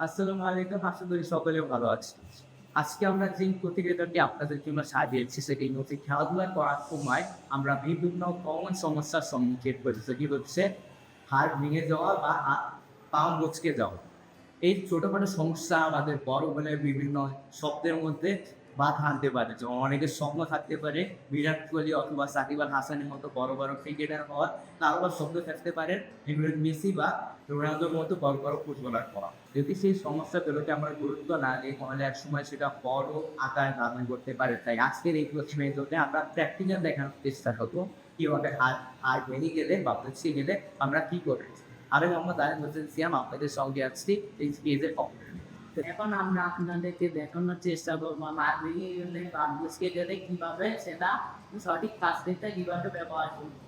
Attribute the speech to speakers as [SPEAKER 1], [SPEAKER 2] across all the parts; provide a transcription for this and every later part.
[SPEAKER 1] আসসালামু আলাইকুম। আশা করি সকলে ভালো আছেন। আজকে আমরা যে প্রতিবেদনটি আপনাদের জন্য সাজিয়েছি সেটি হচ্ছে খেলাধুলা করার সময় আমরা বিভিন্ন কমন সমস্যার সম্মুখীন হই। সেটি হচ্ছে হাড় ভেঙে যাওয়া বা পা মচকে যাওয়া। এই ছোটখাটো সমস্যা আমাদের বড় হলে বিভিন্ন স্বপ্নের মধ্যে বাধা আনতে পারে। যেমন অনেকের স্বপ্ন থাকতে পারে বিরাট কোহলি অথবা সাকিব আল হাসানের মতো বড় বড় ক্রিকেটার হওয়ার। কারো বা স্বপ্ন থাকতে পারে লিওনেল মেসি বা রোনালদোর মতো বড় বড় ফুটবলার হওয়া। যদি সেই সমস্যাগুলোকে আমরা গুরুত্ব না দিই তাহলে একসময় সেটা বড় আকার ধারণ করতে পারে। তাই আজকের এই প্রতিবেদনে আমরা প্র্যাকটিক্যাল দেখানোর চেষ্টা করবো কিভাবে হাড় ভেঙে গেলে বা পচকে গেলে আমরা কি করবো। আরে মোহাম্মদ আরিফ হোসেন সিয়াম আপনাদের সঙ্গে আসছি এই স্টেজের পক্ষে।
[SPEAKER 2] এখন আমরা আপনাদেরকে দেখানোর চেষ্টা করবো মাধ্যমিক গেলে বা মুসকে গেলে কিভাবে সেটা সঠিক কাজটা কিভাবে ব্যবহার করবো।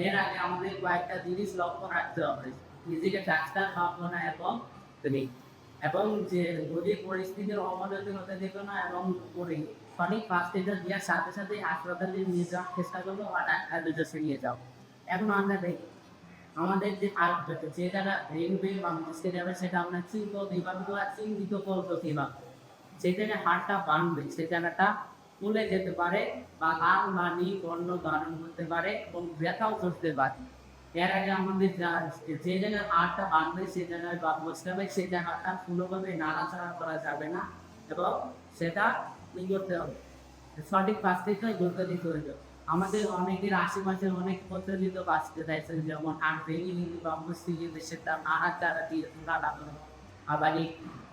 [SPEAKER 2] এর আগে আমাদের কয়েকটা জিনিস লক্ষ্য রাখতে হবে। নিজেকে ডাক্তার ভাববো না এবং যে যদি পরিস্থিতির অবনতি হতে দেবে না এবং করে সঠিক ফার্স্ট এডটা দেওয়ার সাথে সাথে হাসপাতালে নিয়ে যাওয়ার চেষ্টা করবো বা ডাক্তার নিয়ে যাও। এখন আমরা দেখি আমাদের যে আরেকটা যে যারা রেলওয়ে বা মুসকে যাবে সেটা আমরা চিহ্নিত করবো কিভাবে। যে জায়গায় হাড়টা বাঁধবে সে জায়গাটা ফুলে যেতে পারে বা লাল বা নীল বর্ণ ধারণ করতে পারে এবং ব্যথাও করতে পারে। এর আগে আমাদের যে জায়গায় হাড়টা বাঁধবে সে জায়গায় বা বসতে হবে সেই জায়গাটা কোনোভাবে নাড়াচাড়া করা যাবে না এবং সেটা করতে হবে সঠিক পাশটাই গুরুত্ব দিতে হবে। আমাদের অনেকের আশেপাশে অনেক প্রচলিত বাঁচতে চাইছে যেমন হাড় ভেঙে নিলে বা মস্তিষ্কে সেটা আহার দ্বারা দিয়ে লাগানো। আবার এই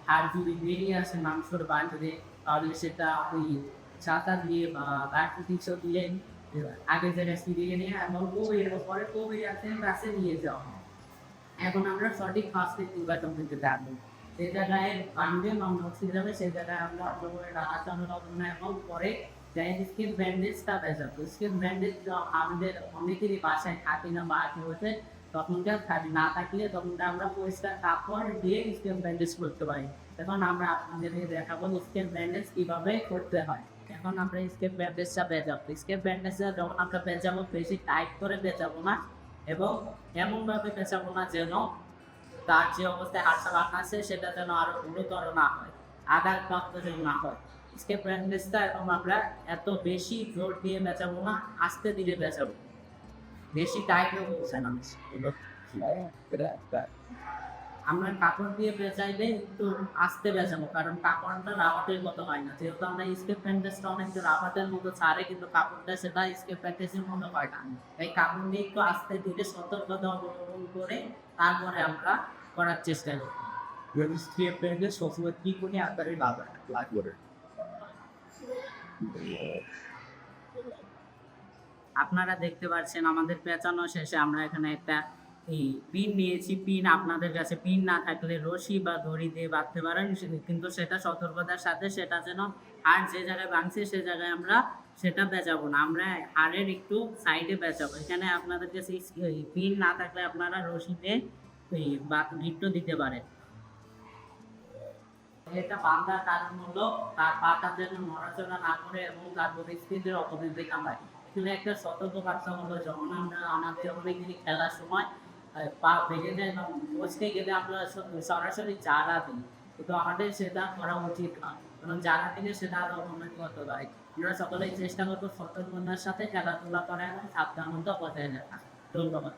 [SPEAKER 2] হাড় যদি বেরিয়ে আসে মাংসর বাঁধলে তাহলে সেটা ওই ছাতা দিয়ে বা প্রাকৃতিক দিয়ে আগে জায়গায় ফিরিয়ে নিয়ে এবং পরে কোভিডের কাছে নিয়ে যাওয়া। এখন আমরা সঠিক ফার্স্টে নির্বাচন করতে পারবো। যে জায়গায় বাঁধবে বা মস্তিষ্ক যাবে সেই জায়গায় আমরা রাখানো না এবং পরে স্কিন ব্যান্ডেজটা বেঁচাবো। স্কিন ব্যান্ডেজ আমাদের অনেকেরই বাসায় থাকে না বা হচ্ছে তখনকার না থাকলে তখনটা আমরা পরিষ্কার কাপড় দিয়ে স্কিন ব্যান্ডেজ করতে পারি। এখন আমরা আপনাদেরকে দেখাবো স্কিন ব্যান্ডেজ কীভাবে করতে হয়। এখন আমরা স্কিন ব্যান্ডেজটা বেঁচাবো। স্কিন ব্যান্ডেজটা যখন আমরা বেঁচাবো বেশি টাইট করে বেঁচাবো না এবং এমনভাবে বেঁচাবো না যেন তার যে অবস্থায় হাতটা বাঁকা আছে সেটা যেন আরো গুরুতর না হয়, আঘাতপ্রাপ্ত যেন না হয়। স্কেপ ব্যান্ডেজটা এবং আমরা এত বেশি জোর দিয়ে বেঁচাবো না, আস্তে ধীরে বেঁচাবো, বেশি টাইটও করছে না। আমরা কাপড় দিয়ে বেঁচাইলে একটু আস্তে বেঁচাবো কারণ কাপড়টা রাবারের মতো হয় না। যেহেতু আমরা স্কেপ ব্যান্ডেজটা অনেক রাবারের মতো ছাড়ে কিন্তু কাপড়টা সেটা স্কেপ ব্যান্ডেজের মতো হয় না। এই কাপড় দিয়ে একটু আস্তে ধীরে সতর্কতা অবলম্বন করে তারপরে আমরা করার চেষ্টা করি।
[SPEAKER 1] যদি স্টেপ ব্যান্ডেজ সবসময় কি করে আকারে লাগবে।
[SPEAKER 2] আপনারা দেখতে পাচ্ছেন আমাদের পেঁচানো শেষে আমরা এখানে একটা এই পিন নিয়েছি। পিন আপনাদের কাছে পিন না থাকলে রশি বা দড়ি দিয়ে বাঁধতে পারেন, কিন্তু সেটা সতর্কতার সাথে সেটা যেন আর যে জায়গায় বাঁধছে সে জায়গায় আমরা সেটা বেঁচাবো না, আমরা হাড়ের একটু সাইডে বেঁচাবো। এখানে আপনাদের কাছে পিন না থাকলে আপনারা রশিতে বা গিট্টো দিতে পারেন। এটা বাঁধার কারণ হলো তার পাতা যেন নড়াচড়া না করে এবং তার পরিস্থিতির অপবৃদ্ধি কামায়। এখানে একটা সতর্ক বার্তা হলো যখন আমরা আমাদের অনেকদিনই খেলার সময় পা ভেঙে যায় এবং বসতে গেলে আমরা সরাসরি চারা দিই, কিন্তু আমাদের সেটা করা উচিত নয় কারণ চারা দিলে সেটা আরো অনেক হতে পারে। আমরা সকলেই চেষ্টা করবো সতর্কতার সাথে খেলাধুলা করা এবং সাবধানতা বজায় রাখা। ধন্যবাদ।